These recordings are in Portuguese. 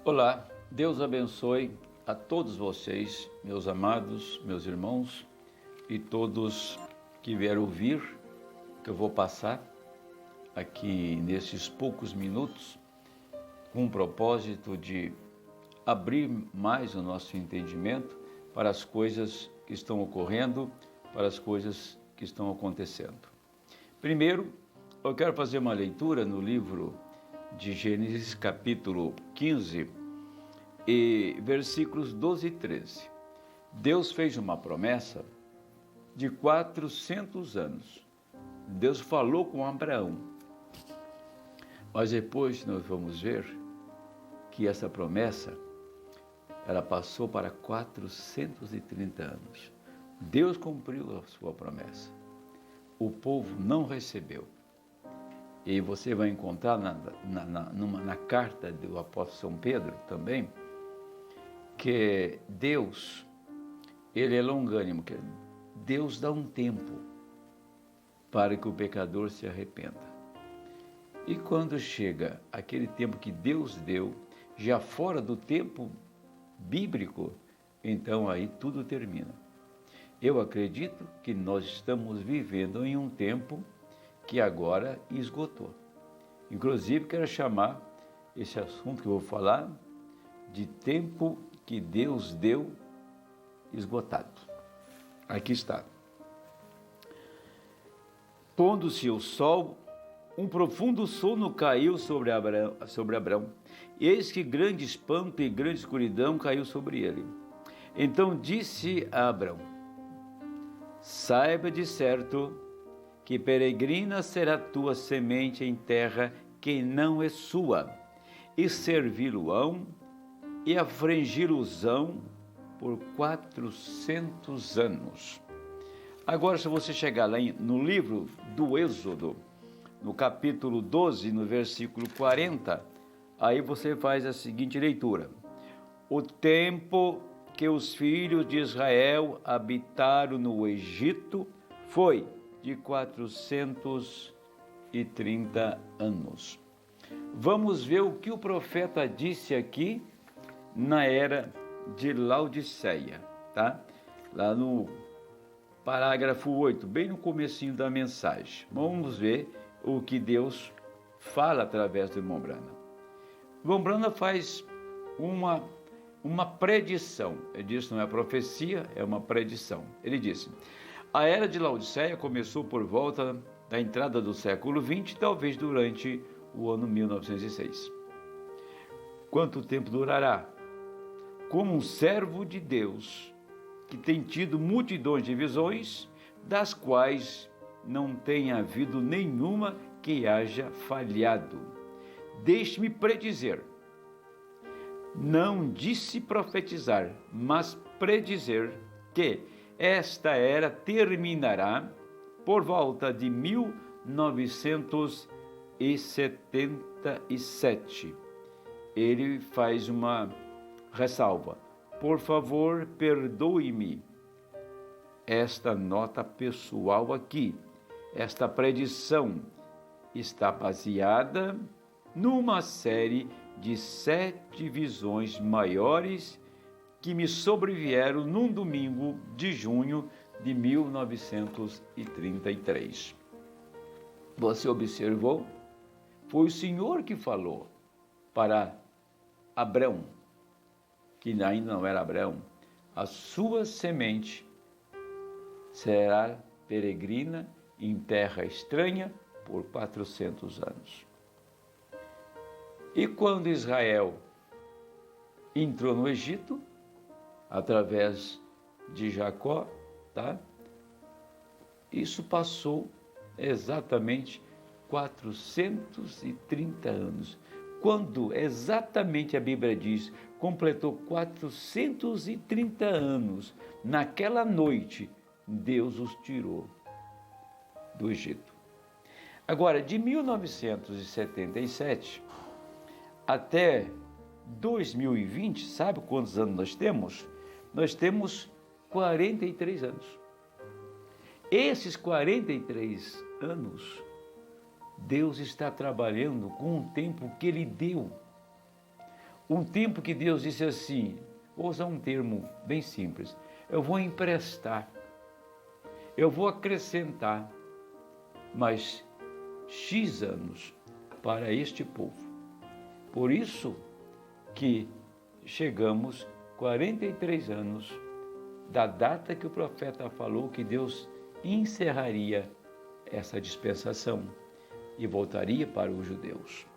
Olá, Deus abençoe a todos vocês, meus amados, meus irmãos e todos que vieram ouvir, que eu vou passar aqui nesses poucos minutos, com o propósito de abrir mais o nosso entendimento para as coisas que estão ocorrendo, para as coisas que estão acontecendo. Primeiro, eu quero fazer uma leitura no livro de Gênesis, capítulo 15, e versículos 12 e 13. Deus fez uma promessa de 400 anos. Deus falou com Abraão. Mas depois nós vamos ver que essa promessa, ela passou para 430 anos. Deus cumpriu a sua promessa. O povo não recebeu. E você vai encontrar na carta do apóstolo São Pedro também, que Deus, ele é longânimo, que Deus dá um tempo para que o pecador se arrependa. E quando chega aquele tempo que Deus deu, já fora do tempo bíblico, então aí tudo termina. Eu acredito que nós estamos vivendo em um tempo que agora esgotou. Inclusive, quero chamar esse assunto que eu vou falar de tempo que Deus deu esgotado. Aqui está. Pondo-se o sol, um profundo sono caiu sobre Abraão. Eis que grande espanto e grande escuridão caiu sobre ele. Então disse a Abraão: saiba de certo que peregrina será tua semente em terra que não é sua, e servi-lo-ão e afrangi-lo-ão por 400 anos. Agora, se você chegar lá no livro do Êxodo, no capítulo 12, no versículo 40, aí você faz a seguinte leitura: o tempo que os filhos de Israel habitaram no Egito foi de 430 anos. Vamos ver o que o profeta disse aqui na era de Laodiceia, tá? Lá no parágrafo 8, bem no comecinho da mensagem. Vamos ver o que Deus fala através do irmão Branham. O irmão Branham faz uma predição. Ele disse, não é profecia, é uma predição. Ele disse: a era de Laodiceia começou por volta da entrada do século XX, talvez durante o ano 1906. Quanto tempo durará? Como um servo de Deus que tem tido multidões de visões, das quais não tem havido nenhuma que haja falhado. Deixe-me predizer. Não disse profetizar, mas predizer que esta era terminará por volta de 1977. Ele faz uma ressalva: por favor, perdoe-me esta nota pessoal aqui. Esta predição está baseada numa série de 7 visões maiores que me sobrevieram num domingo de junho de 1933. Você observou? Foi o Senhor que falou para Abraão, que ainda não era Abraão: a sua semente será peregrina em terra estranha por 400 anos. E quando Israel entrou no Egito, através de Jacó, tá? Isso passou exatamente 430 anos. Quando exatamente a Bíblia diz, completou 430 anos, naquela noite, Deus os tirou do Egito. Agora, de 1977 até 2020, sabe quantos anos nós temos? Nós temos 43 anos. Esses 43 anos, Deus está trabalhando com o tempo que Ele deu. Um tempo que Deus disse assim, vou usar um termo bem simples, eu vou emprestar, eu vou acrescentar mais X anos para este povo. Por isso que chegamos 43 anos da data que o profeta falou que Deus encerraria essa dispensação e voltaria para os judeus.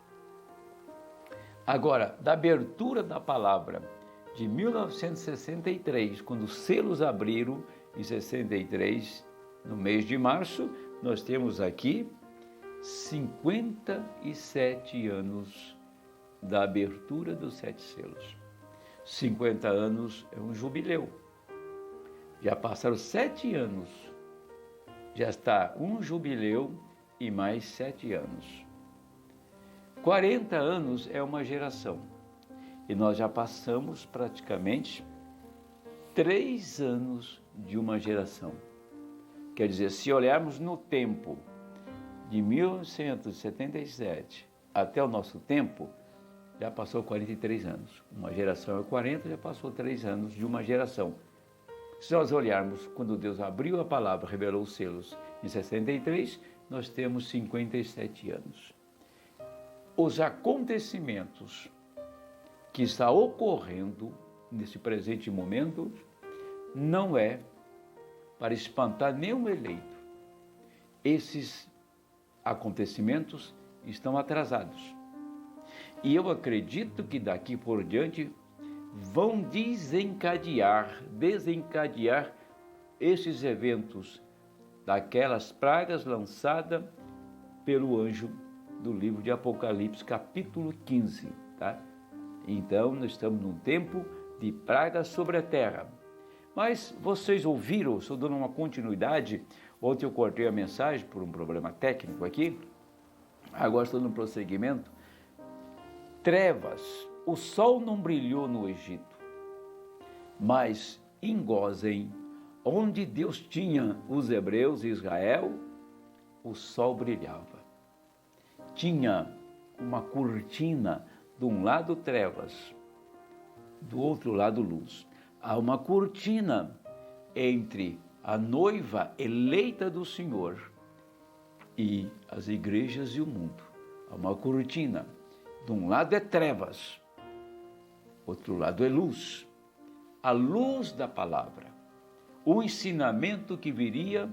Agora, da abertura da palavra de 1963, quando os selos abriram em 63, no mês de março, nós temos aqui 57 anos da abertura dos 7 selos. 50 anos é um jubileu. Já passaram 7 anos. Já está um jubileu e mais 7 anos. 40 anos é uma geração. E nós já passamos praticamente 3 anos de uma geração. Quer dizer, se olharmos no tempo de 1977 até o nosso tempo, já passou 43 anos. Uma geração é 40, já passou 3 anos de uma geração. Se nós olharmos quando Deus abriu a palavra, revelou os selos em 63, nós temos 57 anos. Os acontecimentos que está ocorrendo nesse presente momento não é para espantar nenhum eleito. Esses acontecimentos estão atrasados. E eu acredito que daqui por diante vão desencadear esses eventos daquelas pragas lançadas pelo anjo do livro de Apocalipse, capítulo 15, tá? Então, nós estamos num tempo de pragas sobre a terra. Mas vocês ouviram, estou dando uma continuidade, ontem eu cortei a mensagem por um problema técnico aqui, agora estou no prosseguimento. Trevas, o sol não brilhou no Egito, mas em Gósen, onde Deus tinha os hebreus e Israel, o sol brilhava. Tinha uma cortina, de um lado trevas, do outro lado luz. Há uma cortina entre a noiva eleita do Senhor e as igrejas e o mundo. Há uma cortina. De um lado é trevas, outro lado é luz. A luz da palavra. O ensinamento que viria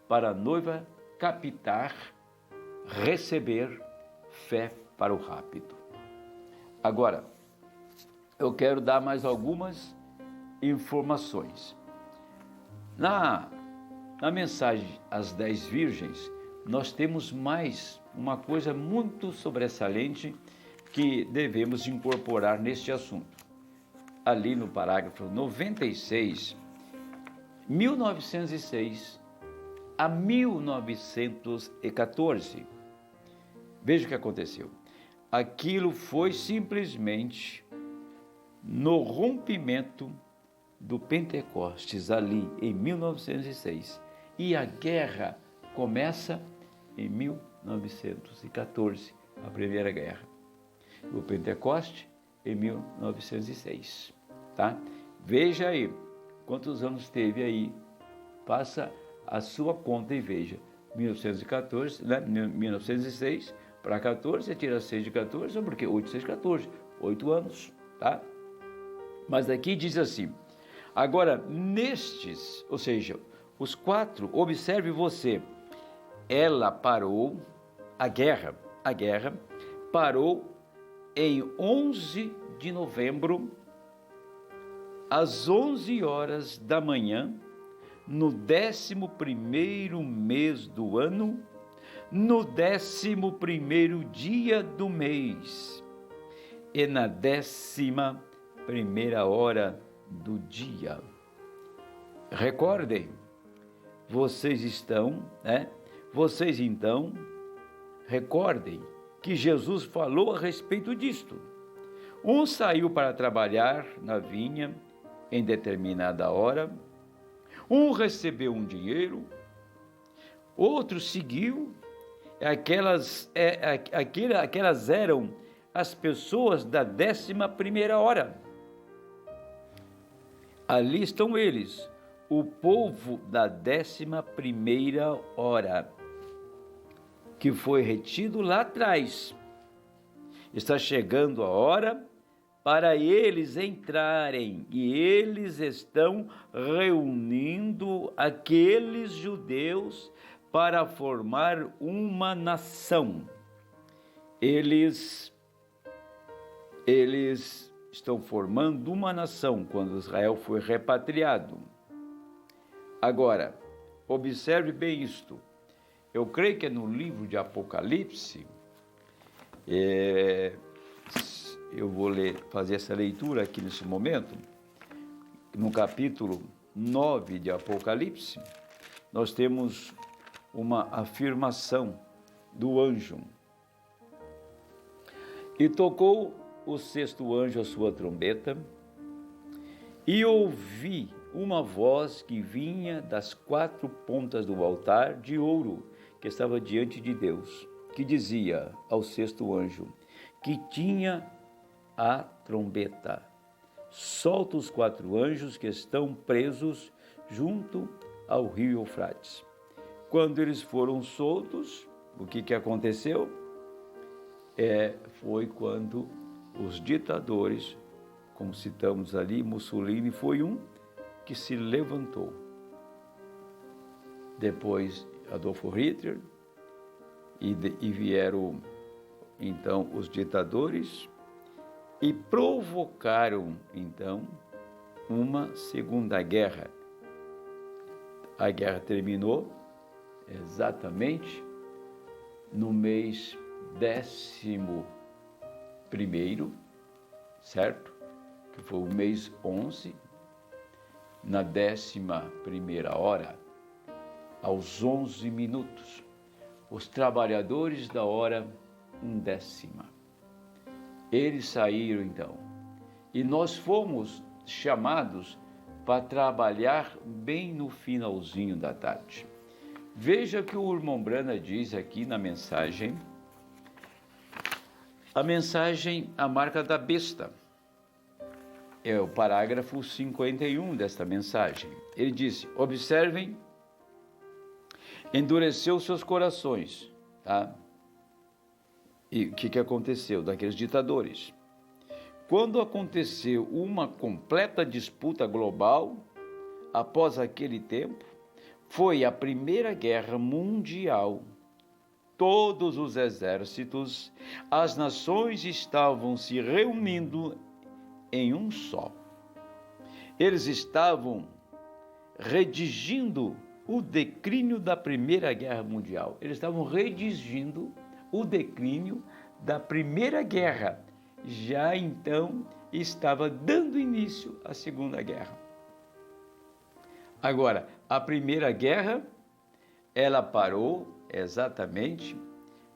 para a noiva captar, receber fé para o rápido. Agora, eu quero dar mais algumas informações. Na mensagem às 10 virgens, nós temos mais uma coisa muito sobressalente que devemos incorporar neste assunto. Ali no parágrafo 96, 1906 a 1914. Veja o que aconteceu. Aquilo foi simplesmente no rompimento do Pentecostes, ali em 1906. E a guerra começa em 1914, a Primeira Guerra. O Pentecoste em 1906, tá? Veja aí, quantos anos teve aí? Faça a sua conta e veja. 1914, né? 1906 para 14, você tira 6 de 14, porque 8, 6, 14, 8 anos, tá? Mas aqui diz assim, agora nestes, ou seja, os 4, observe você, ela parou, a guerra parou em 11 de novembro, às 11 horas da manhã, no 11º mês do ano, no 11º dia do mês e na 11ª hora do dia. Recordem, vocês então, recordem que Jesus falou a respeito disto. Um saiu para trabalhar na vinha em determinada hora, um recebeu um dinheiro, outro seguiu. Aquelas eram as pessoas da 11ª hora. Ali estão eles, o povo da 11ª hora, que foi retido lá atrás. Está chegando a hora para eles entrarem, e eles estão reunindo aqueles judeus para formar uma nação. Eles estão formando uma nação quando Israel foi repatriado. Agora, observe bem isto. Eu creio que é no livro de Apocalipse, eu vou fazer essa leitura aqui nesse momento, no capítulo 9 de Apocalipse, nós temos uma afirmação do anjo. E tocou o 6º anjo a sua trombeta, e ouvi uma voz que vinha das 4 pontas do altar de ouro que estava diante de Deus, que dizia ao 6º anjo, que tinha a trombeta: solta os 4 anjos que estão presos junto ao rio Eufrates. Quando eles foram soltos, o que aconteceu? Foi quando os ditadores, como citamos ali, Mussolini foi um que se levantou. Depois Adolfo Hitler, e vieram então os ditadores e provocaram então uma segunda guerra. A guerra terminou exatamente no mês 11º, certo? Que foi o mês 11, na 11ª hora, aos 11 minutos, os trabalhadores da hora 1/10. Eles saíram então, e nós fomos chamados para trabalhar bem no finalzinho da tarde. Veja que o irmão Brana diz aqui na mensagem, a marca da besta. É o parágrafo 51 desta mensagem. Ele disse: observem, endureceu seus corações, tá? E o que aconteceu daqueles ditadores? Quando aconteceu uma completa disputa global, após aquele tempo, foi a Primeira Guerra Mundial. Todos os exércitos, as nações estavam se reunindo em um só. Eles estavam redigindo o declínio da Primeira Guerra Mundial. Eles estavam redigindo o declínio da Primeira Guerra. Já então estava dando início à Segunda Guerra. Agora, a Primeira Guerra, ela parou exatamente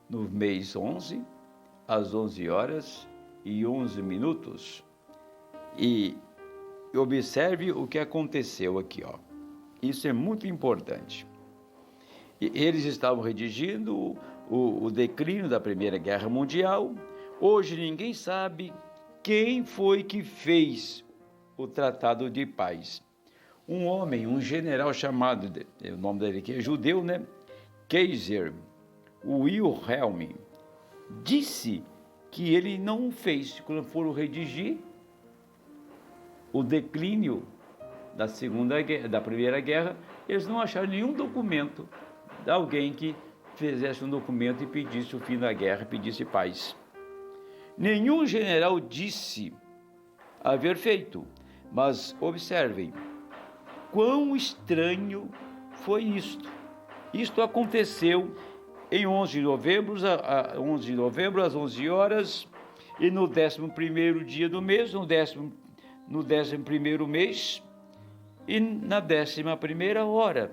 no mês 11, às 11h11. E observe o que aconteceu aqui, ó. Isso é muito importante. Eles estavam redigindo o declínio da Primeira Guerra Mundial. Hoje ninguém sabe quem foi que fez o Tratado de Paz. Um homem, um general chamado, o nome dele aqui é judeu, né? Kaiser Wilhelm, disse que ele não fez. Quando foram redigir o declínio da Primeira Guerra, eles não acharam nenhum documento de alguém que fizesse um documento e pedisse o fim da guerra, pedisse paz. Nenhum general disse haver feito, mas observem quão estranho foi isto. Isto aconteceu em 11 de novembro, às 11 horas, e no 11º dia do mês, no 11º mês, e na 11ª hora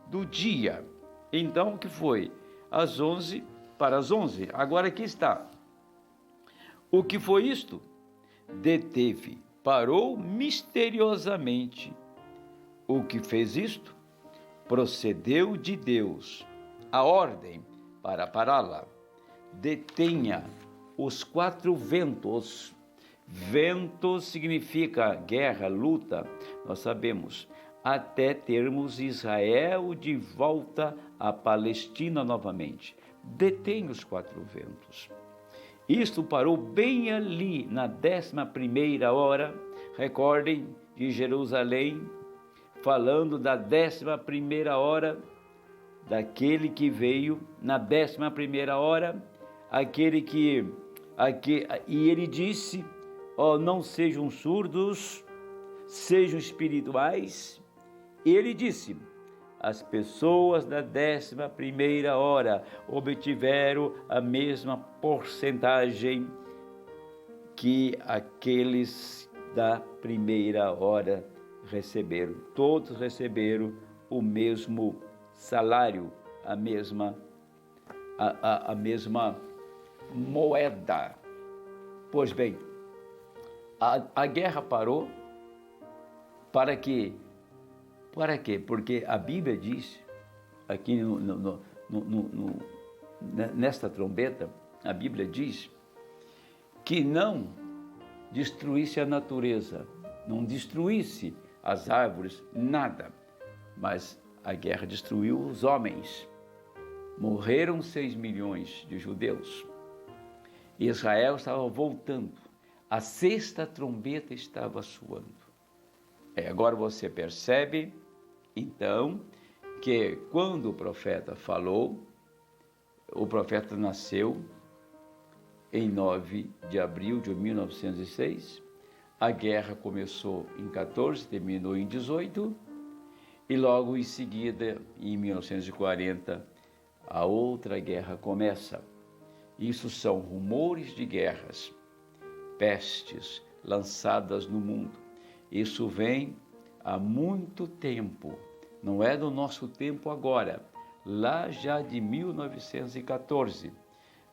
do dia. Então, o que foi? Às 11 para as 11. Agora aqui está. O que foi isto? Deteve, parou misteriosamente. O que fez isto? Procedeu de Deus a ordem para pará-la. Detenha os 4 ventos. Vento significa guerra, luta, nós sabemos, até termos Israel de volta à Palestina novamente. Detém os 4 ventos. Isto parou bem ali, na 11ª hora, recordem, de Jerusalém, falando da 11ª hora, daquele que veio na 11ª hora, e ele disse, não sejam surdos, sejam espirituais. Ele disse, as pessoas da 11ª hora obtiveram a mesma porcentagem que aqueles da 1ª hora receberam. Todos receberam o mesmo salário, a mesma moeda. Pois bem, a guerra parou para quê? Para quê? Porque a Bíblia diz, aqui nesta trombeta, a Bíblia diz que não destruísse a natureza, não destruísse as árvores, nada, mas a guerra destruiu os homens. Morreram 6 milhões de judeus. Israel estava voltando. A 6ª trombeta estava soando. Agora você percebe, então, que quando o profeta falou, o profeta nasceu em 9 de abril de 1906. A guerra começou em 14, terminou em 18, e logo em seguida, em 1940, a outra guerra começa. Isso são rumores de guerras, pestes lançadas no mundo. Isso vem há muito tempo, não é do nosso tempo agora, lá já de 1914.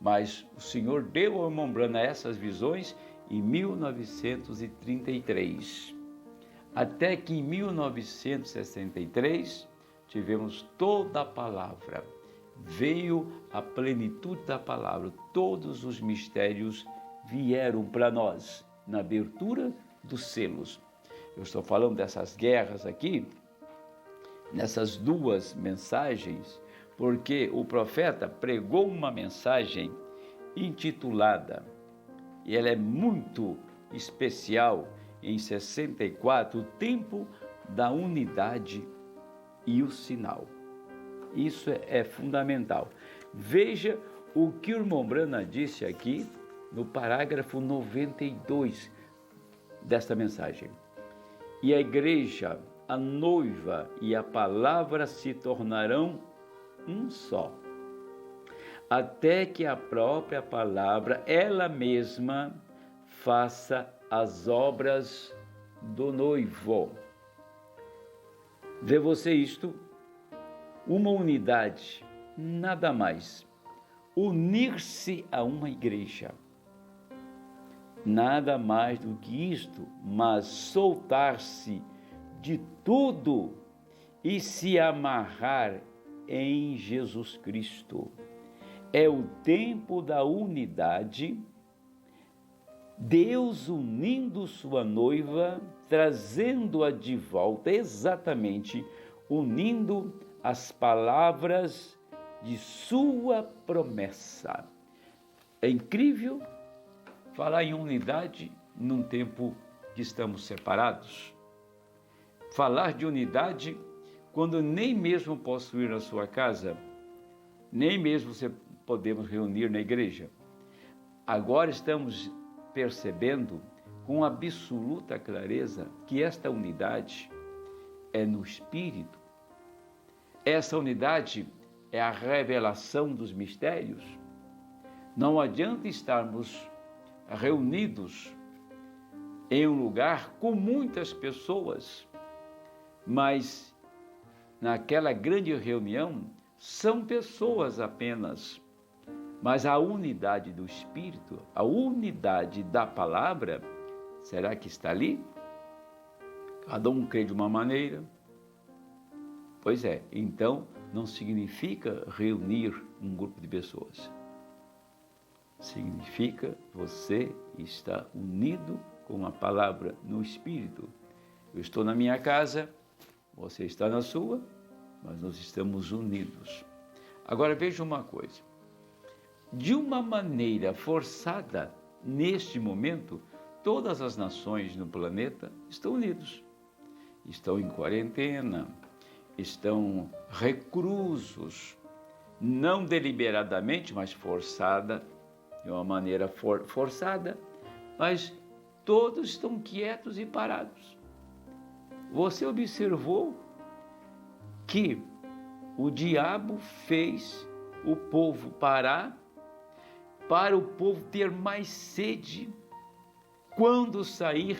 Mas o Senhor deu ao irmão Branham essas visões em 1933. Até que em 1963 tivemos toda a palavra. Veio a plenitude da palavra. Todos os mistérios vieram para nós na abertura dos selos. Eu estou falando dessas guerras aqui, nessas 2 mensagens, porque o profeta pregou uma mensagem intitulada, e ela é muito especial, em 64, o tempo da unidade e o sinal. Isso é fundamental. Veja o que o irmão Branham disse aqui no parágrafo 92 desta mensagem. E a igreja, a noiva e a palavra se tornarão um só, até que a própria palavra, ela mesma, faça as obras do noivo. Vê você isto? Uma unidade, nada mais. Unir-se a uma igreja. Nada mais do que isto, mas soltar-se de tudo e se amarrar em Jesus Cristo. É o tempo da unidade, Deus unindo sua noiva, trazendo-a de volta, exatamente unindo as palavras de sua promessa. É incrível falar em unidade num tempo que estamos separados. Falar de unidade quando nem mesmo posso ir na sua casa, nem mesmo podemos reunir na igreja. Agora estamos percebendo com absoluta clareza que esta unidade é no Espírito. Essa unidade é a revelação dos mistérios. Não adianta estarmos reunidos em um lugar com muitas pessoas, mas naquela grande reunião são pessoas apenas, mas a unidade do Espírito, a unidade da palavra, será que está ali? Cada um crê de uma maneira. Pois é, então não significa reunir um grupo de pessoas. significa você está unido com a palavra no Espírito. Eu estou na minha casa, você está na sua, mas nós estamos unidos. Agora veja uma coisa. De uma maneira forçada, neste momento, todas as nações no planeta estão unidas. Estão em quarentena, estão reclusos, não deliberadamente, mas forçada, de uma maneira forçada, mas todos estão quietos e parados. Você observou que o diabo fez o povo parar para o povo ter mais sede quando sair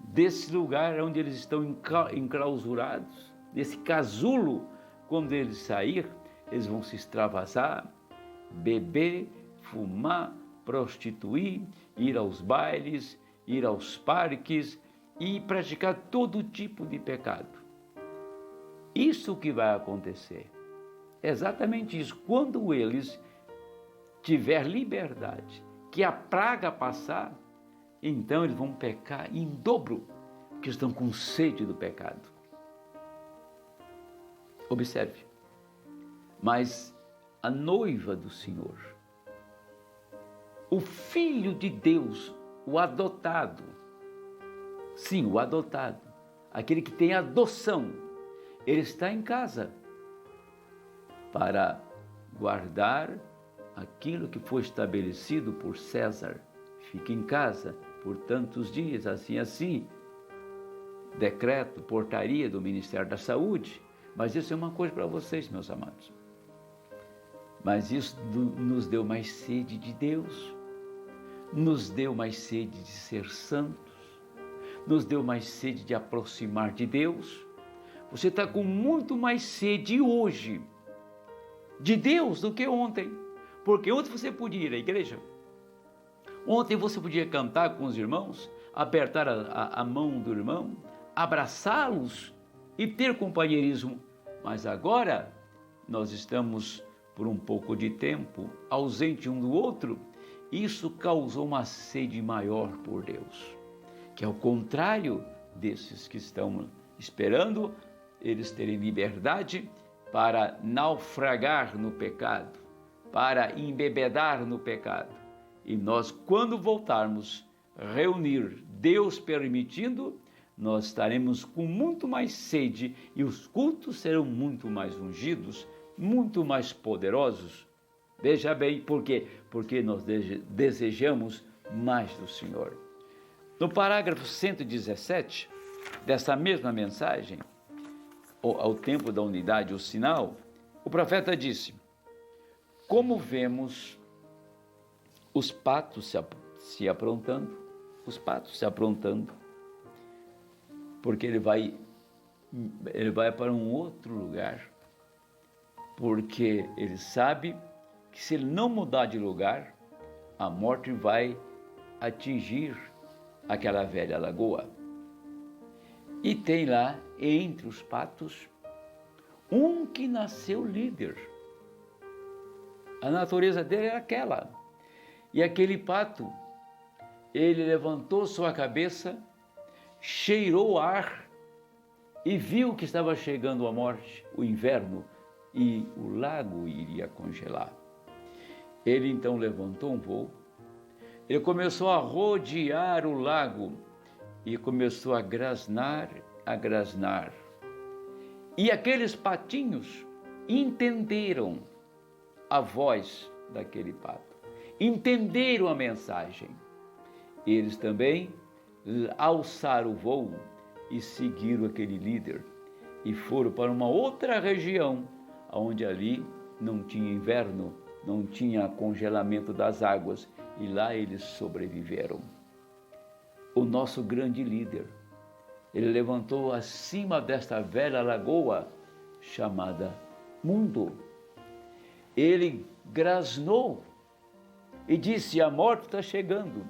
desse lugar onde eles estão enclausurados, desse casulo. Quando eles sair, eles vão se extravasar, beber, fumar, prostituir, ir aos bailes, ir aos parques e praticar todo tipo de pecado. Isso que vai acontecer. É exatamente isso. Quando eles tiver liberdade, que a praga passar, então eles vão pecar em dobro, porque estão com sede do pecado. Observe. Mas a noiva do Senhor, o Filho de Deus, o adotado, sim, o adotado, aquele que tem adoção, ele está em casa para guardar aquilo que foi estabelecido por César. Fique em casa por tantos dias, assim, decreto, portaria do Ministério da Saúde. Mas isso é uma coisa para vocês, meus amados. Mas isso nos deu mais sede de Deus, nos deu mais sede de ser santos, nos deu mais sede de aproximar de Deus. Você está com muito mais sede hoje de Deus do que ontem, porque ontem você podia ir à igreja, ontem você podia cantar com os irmãos, apertar a mão do irmão, abraçá-los e ter companheirismo, mas agora nós estamos por um pouco de tempo ausente um do outro. Isso causou uma sede maior por Deus, que é o contrário desses que estão esperando eles terem liberdade para naufragar no pecado, para embebedar no pecado. E nós, quando voltarmos reunir, Deus permitindo, nós estaremos com muito mais sede e os cultos serão muito mais ungidos, muito mais poderosos. Veja bem, por quê? Porque nós desejamos mais do Senhor. No parágrafo 117 dessa mesma mensagem, ao tempo da unidade, o sinal, o profeta disse: como vemos os patos se aprontando, porque ele vai para um outro lugar, porque ele sabe que se ele não mudar de lugar, a morte vai atingir aquela velha lagoa. E tem lá, entre os patos, um que nasceu líder. A natureza dele era aquela. E aquele pato, ele levantou sua cabeça, cheirou o ar e viu que estava chegando a morte, o inverno, e o lago iria congelar. Ele então levantou um voo, ele começou a rodear o lago e começou a grasnar. E aqueles patinhos entenderam a voz daquele pato, entenderam a mensagem. Eles também alçaram o voo e seguiram aquele líder e foram para uma outra região, onde ali não tinha inverno, não tinha congelamento das águas, e lá eles sobreviveram. O nosso grande líder, ele levantou acima desta velha lagoa chamada mundo. Ele grasnou e disse: a morte está chegando,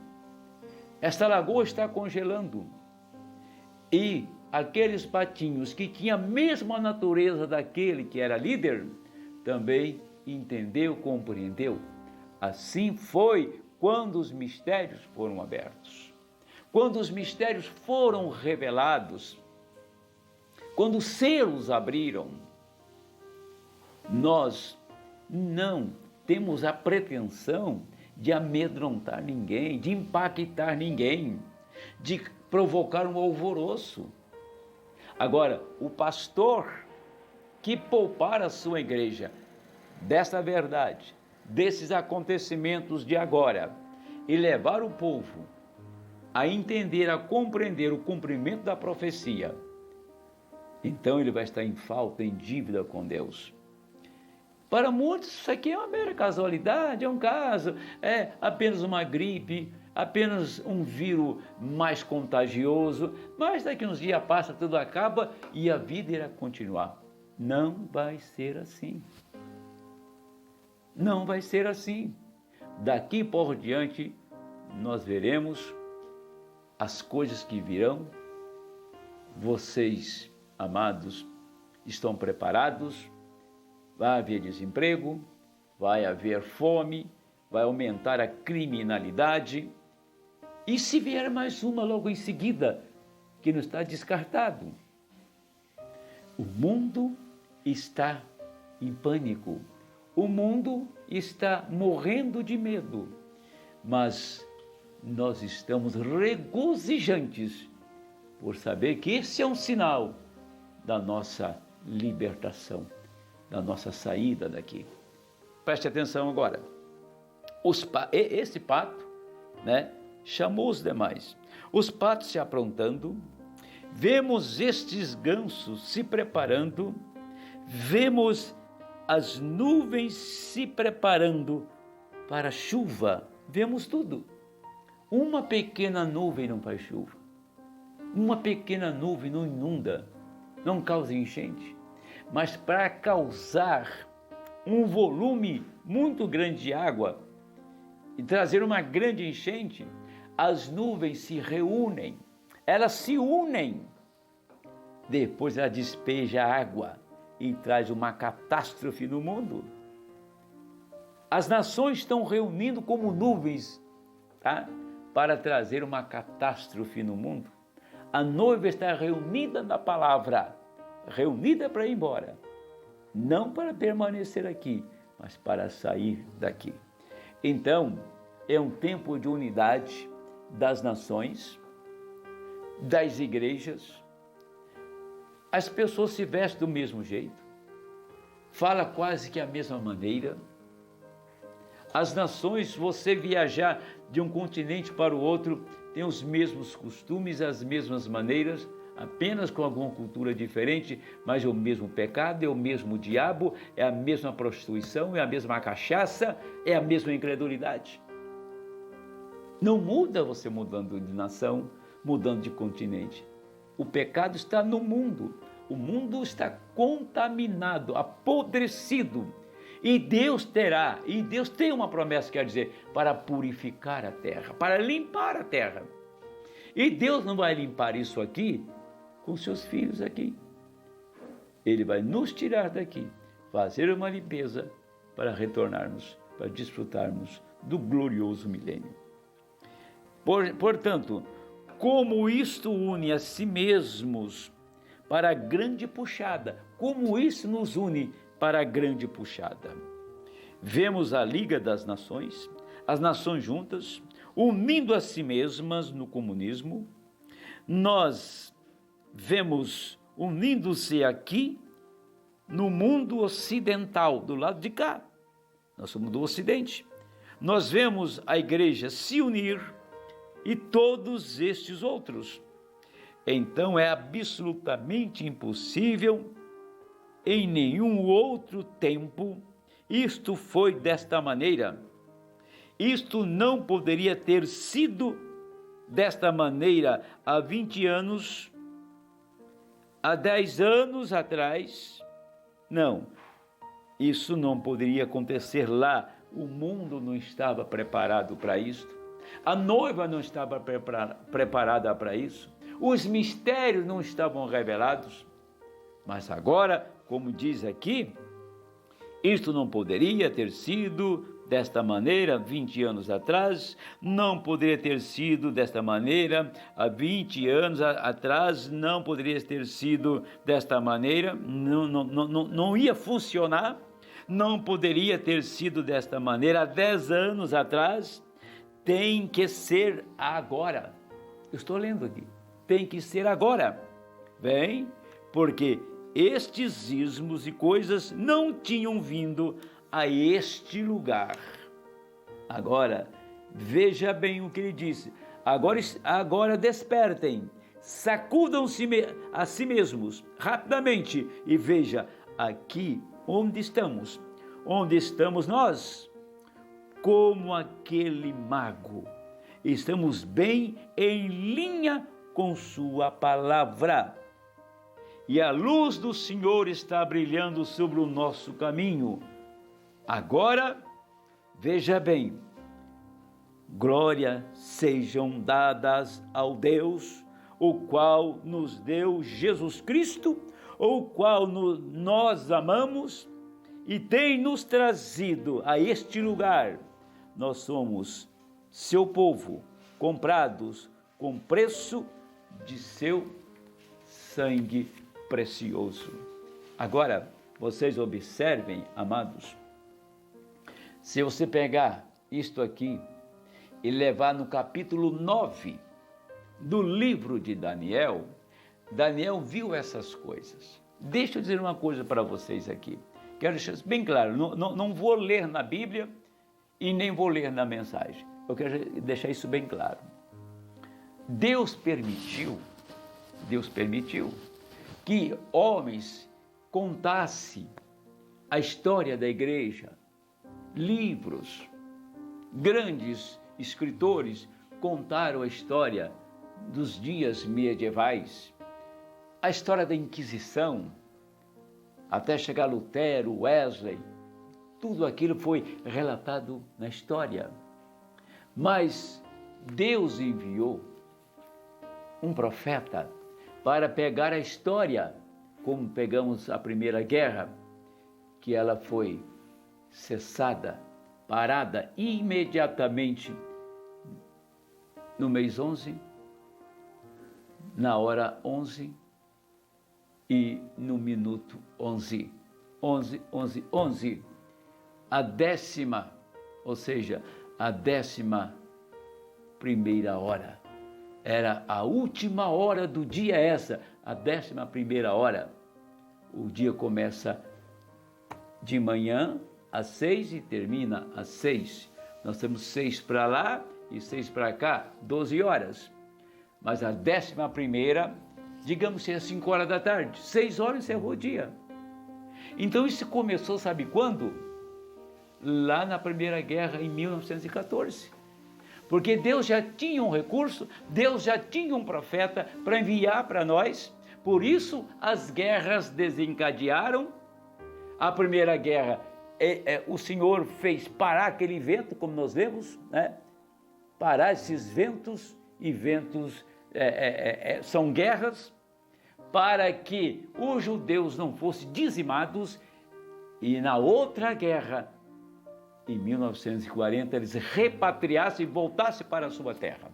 esta lagoa está congelando. E aqueles patinhos que tinham a mesma natureza daquele que era líder, também entendeu, compreendeu. Assim foi quando os mistérios foram abertos, quando os mistérios foram revelados, quando os selos abriram. Nós não temos a pretensão de amedrontar ninguém, de impactar ninguém, de provocar um alvoroço. Agora, o pastor que poupar a sua igreja dessa verdade, desses acontecimentos de agora, e levar o povo a entender, a compreender o cumprimento da profecia, então ele vai estar em falta, em dívida com Deus. Para muitos, isso aqui é uma mera casualidade, é um caso, é apenas uma gripe, apenas um vírus mais contagioso, mas daqui uns dias passa, tudo acaba e a vida irá continuar. Não vai ser assim. Não vai ser assim. Daqui por diante, nós veremos as coisas que virão. Vocês, amados, estão preparados? Vai haver desemprego, vai haver fome, vai aumentar a criminalidade. E se vier mais uma logo em seguida, que não está descartado? O mundo está em pânico. O mundo está morrendo de medo. Mas nós estamos regozijantes por saber que esse é um sinal da nossa libertação, da nossa saída daqui. Preste atenção agora. Esse pato, chamou os demais. Os patos se aprontando, vemos estes gansos se preparando, vemos as nuvens se preparando para a chuva, vemos tudo. Uma pequena nuvem não faz chuva, uma pequena nuvem não inunda, não causa enchente. Mas para causar um volume muito grande de água e trazer uma grande enchente, as nuvens se reúnem, elas se unem, depois ela despeja água e traz uma catástrofe no mundo. As nações estão reunindo como nuvens, para trazer uma catástrofe no mundo. A noiva está reunida na palavra, reunida para ir embora, não para permanecer aqui, mas para sair daqui. Então, é um tempo de unidade das nações, das igrejas. As pessoas se vestem do mesmo jeito, fala quase que a mesma maneira. As nações, você viajar de um continente para o outro, tem os mesmos costumes, as mesmas maneiras, apenas com alguma cultura diferente, mas é o mesmo pecado, é o mesmo diabo, é a mesma prostituição, é a mesma cachaça, é a mesma incredulidade. Não muda você mudando de nação, mudando de continente. O pecado está no mundo, o mundo está contaminado, apodrecido, e Deus tem uma promessa, quer dizer, para purificar a terra, para limpar a terra. E Deus não vai limpar isso aqui com seus filhos aqui. Ele vai nos tirar daqui, fazer uma limpeza para retornarmos, para desfrutarmos do glorioso milênio. Portanto, como isto une a si mesmos para a grande puxada, como isso nos une para a grande puxada. Vemos a Liga das Nações, as nações juntas, unindo a si mesmas no comunismo. Nós vemos unindo-se aqui no mundo ocidental, do lado de cá. Nós somos do Ocidente. Nós vemos a igreja se unir e todos estes outros. Então é absolutamente impossível em nenhum outro tempo isto foi desta maneira. Isto não poderia ter sido desta maneira há 20 anos, há 10 anos atrás. Não, isso não poderia acontecer lá. O mundo não estava preparado para isto. A noiva não estava preparada para isso. Os mistérios não estavam revelados. Mas agora, como diz aqui, isto não poderia ter sido desta maneira 20 anos atrás, não poderia ter sido desta maneira há 20 anos atrás, não poderia ter sido desta maneira, não ia funcionar, não poderia ter sido desta maneira há 10 anos atrás, tem que ser agora. Eu estou lendo aqui, tem que ser agora. Bem, porque estes ismos e coisas não tinham vindo a este lugar. Agora, veja bem o que ele disse. Agora despertem, sacudam-se a si mesmos rapidamente e veja aqui onde estamos. Onde estamos nós? Como aquele mago. Estamos bem em linha com sua palavra. E a luz do Senhor está brilhando sobre o nosso caminho. Agora, veja bem, glória sejam dadas ao Deus, o qual nos deu Jesus Cristo, o qual nós amamos e tem nos trazido a este lugar. Nós somos seu povo, comprados com preço de seu sangue precioso. Agora, vocês observem, amados, se você pegar isto aqui e levar no capítulo 9 do livro de Daniel, Daniel viu essas coisas. Deixa eu dizer uma coisa para vocês aqui. Quero deixar isso bem claro, não vou ler na Bíblia e nem vou ler na mensagem. Eu quero deixar isso bem claro. Deus permitiu que homens contassem a história da igreja, livros, grandes escritores contaram a história dos dias medievais, a história da Inquisição, até chegar Lutero, Wesley, tudo aquilo foi relatado na história. Mas Deus enviou um profeta para pegar a história, como pegamos a Primeira Guerra, que ela foi cessada, parada imediatamente no mês 11, na hora 11 e no minuto 11. 11. A 10ª, ou seja, a 11ª hora. Era a última hora do dia essa, a 11ª hora. O dia começa de manhã às 6 e termina às 6. Nós temos 6 para lá e 6 para cá, 12 horas. Mas a 11ª, digamos que é 5 horas da tarde, 6 horas encerrou o dia. Então isso começou, sabe quando? Lá na Primeira Guerra, em 1914. Porque Deus já tinha um recurso, Deus já tinha um profeta para enviar para nós. Por isso as guerras desencadearam. A Primeira Guerra, o Senhor fez parar aquele vento, como nós vemos, né? Parar esses ventos, e ventos são guerras, para que os judeus não fossem dizimados, e na outra guerra, em 1940, eles repatriassem e voltassem para a sua terra,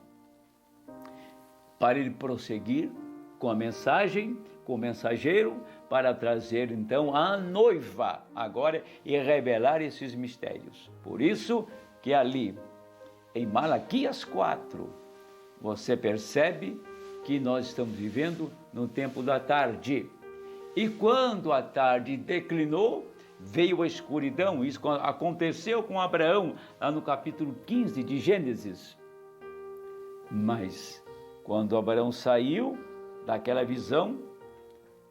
para ele prosseguir com a mensagem, com o mensageiro, para trazer então a noiva agora e revelar esses mistérios. Por isso que ali, em Malaquias 4, você percebe que nós estamos vivendo no tempo da tarde. E quando a tarde declinou, veio a escuridão. Isso aconteceu com Abraão, lá no capítulo 15 de Gênesis. Mas, quando Abraão saiu daquela visão,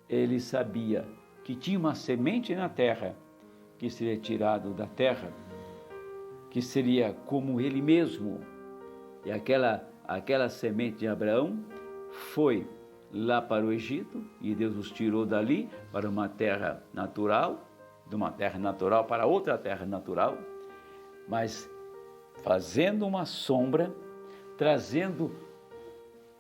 ele sabia que tinha uma semente na terra, que seria tirado da terra, que seria como ele mesmo. E aquela semente de Abraão foi lá para o Egito, e Deus os tirou dali para uma terra natural, de uma terra natural para outra terra natural, mas fazendo uma sombra, trazendo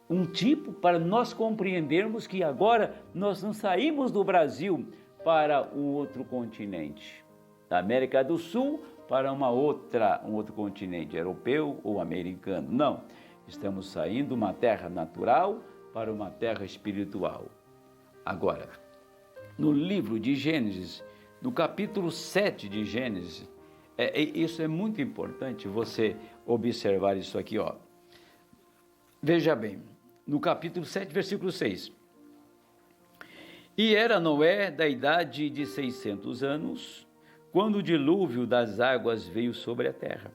um tipo para nós compreendermos que agora nós não saímos do Brasil para um outro continente, da América do Sul para um outro continente, europeu ou americano. Não, estamos saindo de uma terra natural para uma terra espiritual. Agora, no livro de Gênesis, no capítulo 7 de Gênesis, isso é muito importante você observar isso aqui, ó. Veja bem, no capítulo 7, versículo 6. E era Noé da idade de 600 anos, quando o dilúvio das águas veio sobre a terra.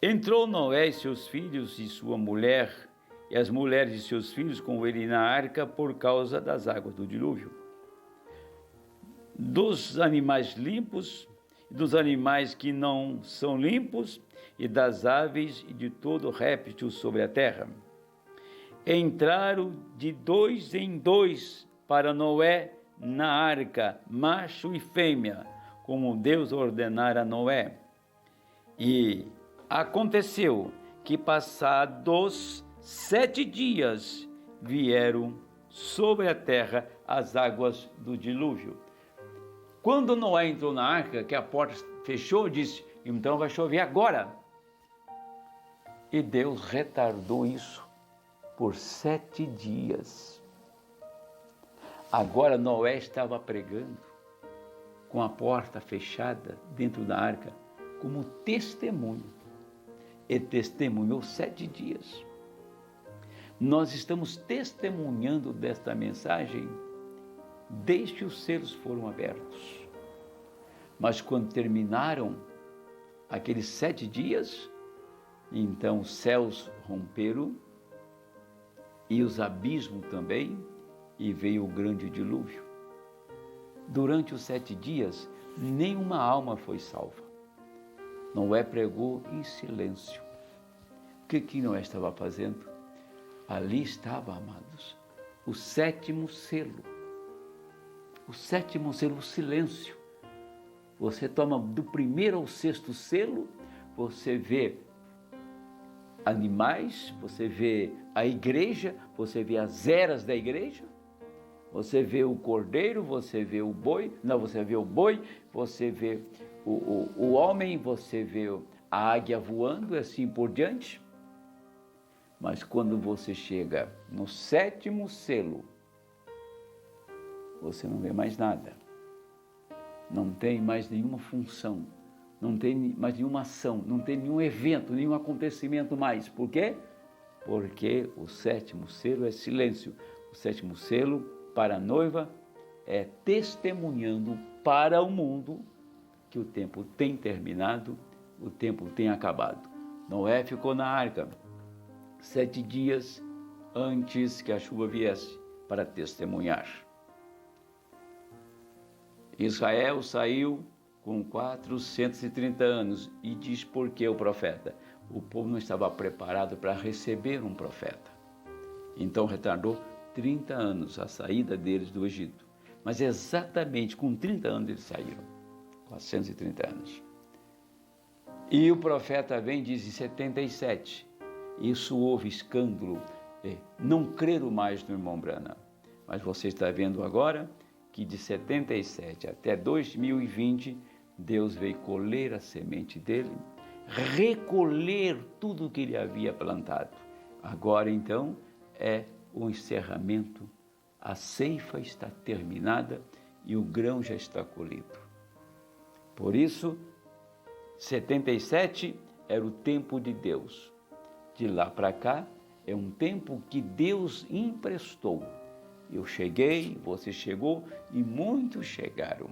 Entrou Noé e seus filhos e sua mulher, e as mulheres de seus filhos com ele na arca por causa das águas do dilúvio. Dos animais limpos, e dos animais que não são limpos, e das aves e de todo réptil sobre a terra. Entraram de 2 em 2 para Noé na arca, macho e fêmea, como Deus ordenara a Noé. E aconteceu que, passados 7 dias, vieram sobre a terra as águas do dilúvio. Quando Noé entrou na arca, que a porta fechou, disse: então vai chover agora. E Deus retardou isso por 7 dias. Agora Noé estava pregando com a porta fechada dentro da arca como testemunho. E testemunhou 7 dias. Nós estamos testemunhando desta mensagem desde que os selos foram abertos. Mas quando terminaram aqueles 7 dias, então os céus romperam e os abismos também, e veio o grande dilúvio. Durante os 7 dias, nenhuma alma foi salva. Noé pregou em silêncio. O que Noé estava fazendo? Ali estava, amados, o 7º selo. O 7º selo, o silêncio. Você toma do 1º ao 6º selo, você vê animais, você vê a igreja, você vê as eras da igreja, você vê o cordeiro, você vê o boi, você vê o boi, você vê o homem, você vê a águia voando e assim por diante. Mas quando você chega no 7º selo, você não vê mais nada. Não tem mais nenhuma função, não tem mais nenhuma ação, não tem nenhum evento, nenhum acontecimento mais. Por quê? Porque o 7º selo é silêncio. O 7º selo para a noiva é testemunhando para o mundo que o tempo tem terminado, o tempo tem acabado. Noé ficou na arca 7 dias antes que a chuva viesse para testemunhar. Israel saiu com 430 anos e diz por que o profeta? O povo não estava preparado para receber um profeta. Então retardou 30 anos a saída deles do Egito. Mas exatamente com 30 anos eles saíram. 430 anos. E o profeta vem e diz em 77. Isso houve escândalo. Não creram mais no irmão Branham. Mas você está vendo agora que de 77 até 2020, Deus veio colher a semente dele, recolher tudo o que ele havia plantado. Agora, então, é o encerramento. A ceifa está terminada e o grão já está colhido. Por isso, 77 era o tempo de Deus. De lá para cá, é um tempo que Deus emprestou. Eu cheguei, você chegou e muitos chegaram.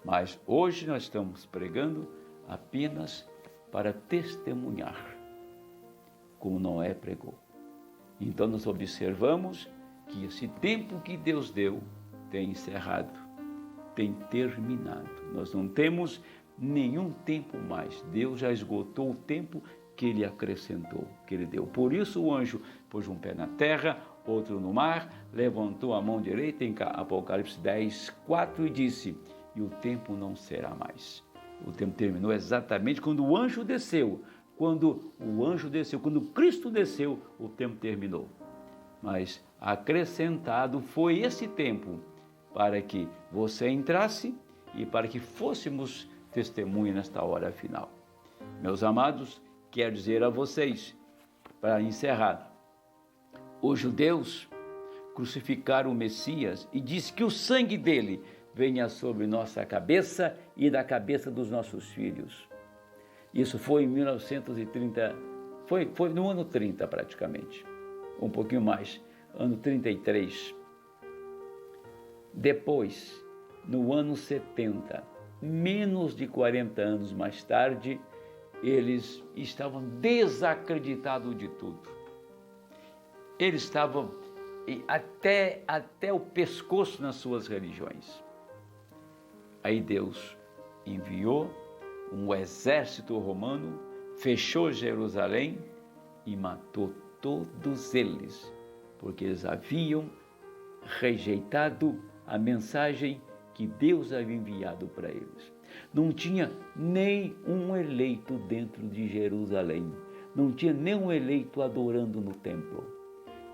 Mas hoje nós estamos pregando apenas para testemunhar, como Noé pregou. Então nós observamos que esse tempo que Deus deu tem encerrado, tem terminado. Nós não temos nenhum tempo mais. Deus já esgotou o tempo que Ele acrescentou, que Ele deu. Por isso o anjo pôs um pé na terra, outro no mar, levantou a mão direita em Apocalipse 10, 4 e disse: e o tempo não será mais. O tempo terminou exatamente quando o anjo desceu. Quando Cristo desceu, o tempo terminou. Mas acrescentado foi esse tempo para que você entrasse e para que fôssemos testemunha nesta hora final. Meus amados, quero dizer a vocês, para encerrar, os judeus crucificaram o Messias e diz que o sangue dele venha sobre nossa cabeça e da cabeça dos nossos filhos. Isso foi em 1930, foi no ano 30 praticamente, um pouquinho mais, ano 33. Depois, no ano 70, menos de 40 anos mais tarde, eles estavam desacreditados de tudo. Eles estavam até o pescoço nas suas religiões. Aí Deus enviou um exército romano, fechou Jerusalém e matou todos eles, porque eles haviam rejeitado a mensagem que Deus havia enviado para eles. Não tinha nem um eleito dentro de Jerusalém, não tinha nem um eleito adorando no templo.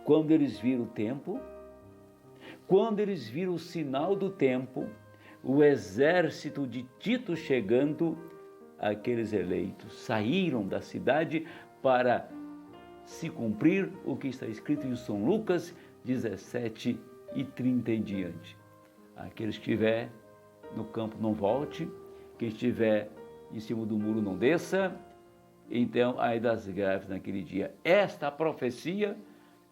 Quando eles viram o templo, quando eles viram o sinal do templo, o exército de Tito chegando, aqueles eleitos saíram da cidade para se cumprir o que está escrito em São Lucas 17 e 30 em diante. Aquele que estiver no campo não volte, quem estiver em cima do muro não desça. Então, ai das greves naquele dia. Esta profecia,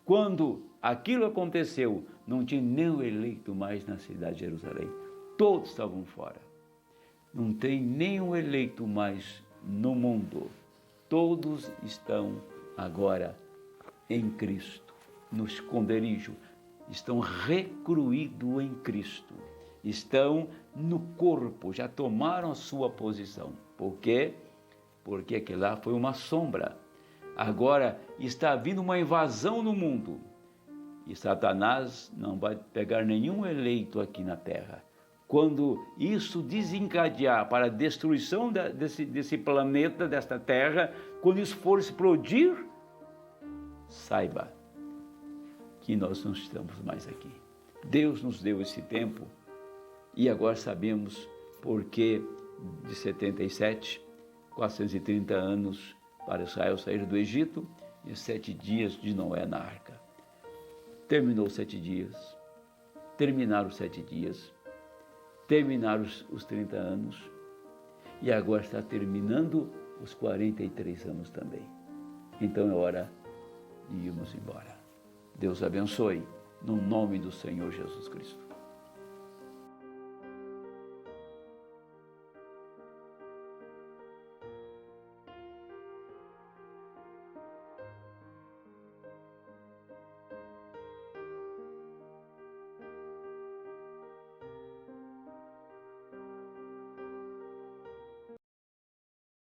quando aquilo aconteceu, não tinha nenhum eleito mais na cidade de Jerusalém. Todos estavam fora. Não tem nenhum eleito mais no mundo. Todos estão agora em Cristo, no esconderijo. Estão recluídos em Cristo. Estão no corpo, já tomaram a sua posição. Por quê? Porque aquilo lá foi uma sombra. Agora está vindo uma invasão no mundo. E Satanás não vai pegar nenhum eleito aqui na terra. Quando isso desencadear para a destruição desse planeta, desta terra, quando isso for explodir, saiba que nós não estamos mais aqui. Deus nos deu esse tempo e agora sabemos porque de 77, 430 anos para Israel sair do Egito e 7 dias de Noé na arca. Terminou os 7 dias, terminaram os 7 dias, terminaram os 30 anos e agora está terminando os 43 anos também. Então é hora de irmos embora. Deus abençoe, no nome do Senhor Jesus Cristo.